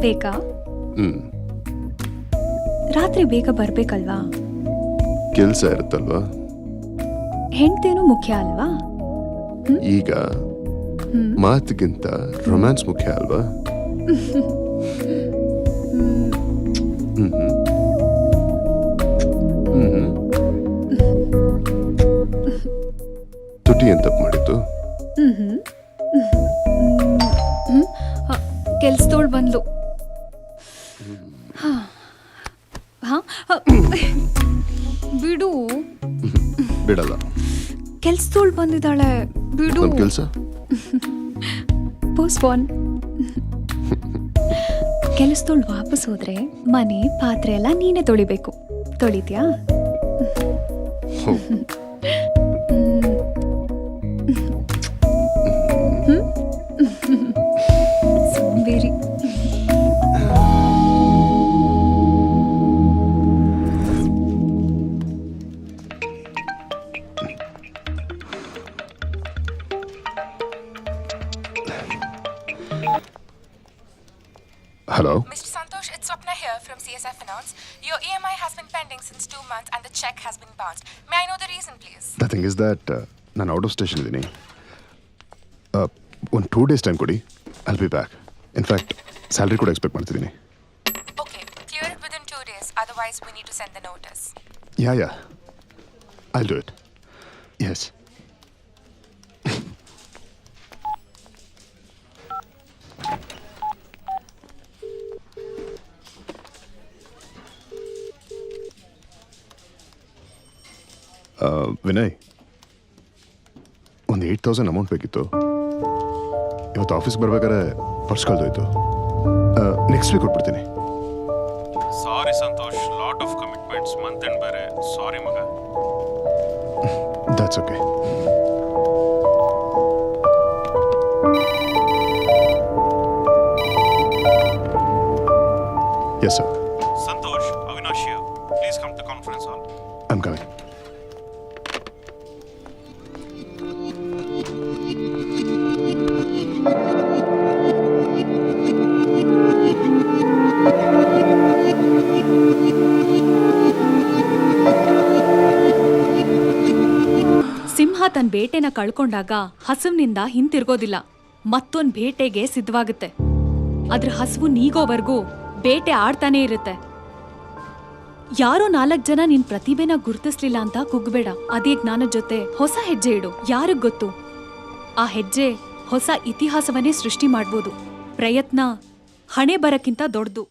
ಬೇಕಾ? ರಾತ್ರಿ ಬೇಗ ಬರ್ಬೇಕಲ್ವಾ? ಕೆಲಸ ಇರುತ್ತಲ್ವಾ? ಹೆಂಡ್ತೇನು ಮುಖ್ಯ ಅಲ್ವಾ? ಈಗ ಮಾತಿಗಿಂತ ರೊಮ್ಯಾನ್ಸ್ ಮುಖ್ಯ ಅಲ್ವಾ? ತುಟಿ ಏನ್ ತಪ್ಪು ಮಾಡಿದ್ದು? ಕೆಲ್ಸದೋಳು ಬಂದ್ಲು. ಬಿಡು. ಬಿಡಲ್ಲ. ಕೆಲ್ಸದೋಳು ಬಂದಿದ್ದಾಳೆ, ಬಿಡು. ನಮ್ ಕೆಲ್ಸ ಪೋಸ್ಟ್ಪೋನ್. ಕೆಲಸದೋಳು ವಾಪಸ್ ಹೋದ್ರೆ ಮನೆ ಪಾತ್ರೆ ಎಲ್ಲ ನೀನೇ ತೊಳಿಬೇಕು. ತೊಳಿತ್ಯಾ? ಸೋಂಬೇರಿ. Hello? Mr. Santosh, it's Swapna here from CSF Finance. Your EMI has been pending since 2 months and the check has been bounced. May I know the reason, please? The thing is that ನಾನು out of station ಇದ್ದೀನಿ. ಒಂದು 2 days time ಕೊಡಿ. I'll be back. In fact salary ಕೂಡ expect ಮಾಡ್ತಿದ್ದೀನಿ. Okay, clear it within 2 days. Otherwise, we need to send the notice. Yeah. I'll do it. Yes. Vinay, ಒಂದು 8,000 amount ಬೇಕಿತ್ತು. ಇವತ್ತು ಆಫೀಸ್ಗೆ ಬರ್ಬೇಕಾದ್ರೆ ಪರ್ಸ್ ಕಳೆದೋಯ್ತು. ನೆಕ್ಸ್ಟ್ ವೀಕ್ ಕೊಟ್ಬಿಡ್ತೀನಿ. Sorry Santhosh, lot of commitments, month end ಬೇರೆ. Sorry ಮಗ. That's okay. Yes sir. Santhosh, Avinash here. Please come to conference hall. I'm coming. ಸಿಂಹ ತನ್ನ ಬೇಟೆನ ಕಳ್ಕೊಂಡಾಗ ಹಸುವಿನಿಂದ ಹಿಂತಿರ್ಗೋದಿಲ್ಲ, ಮತ್ತೊಂದು ಬೇಟೆಗೆ ಸಿದ್ಧವಾಗುತ್ತೆ. ಅದ್ರ ಹಸುವು ನೀಗೋವರೆಗೂ ಬೇಟೆ ಆಡ್ತಾನೆ ಇರುತ್ತೆ. ಯಾರೋ 4 ಜನ ನಿನ್ ಪ್ರತಿಭೆನ ಗುರುತಿಸ್ಲಿಲ್ಲ ಅಂತ ಕುಗ್ಬೇಡ. ಅದೇ ಜ್ಞಾನದ ಜೊತೆ ಹೊಸ ಹೆಜ್ಜೆ ಇಡು. ಯಾರಿಗ್ ಗೊತ್ತು, ಆ ಹೆಜ್ಜೆ ಹೊಸ ಇತಿಹಾಸವನ್ನೇ ಸೃಷ್ಟಿ ಮಾಡ್ಬೋದು. ಪ್ರಯತ್ನ ಹಣೆ ಬರಕ್ಕಿಂತ ದೊಡ್ಡದು.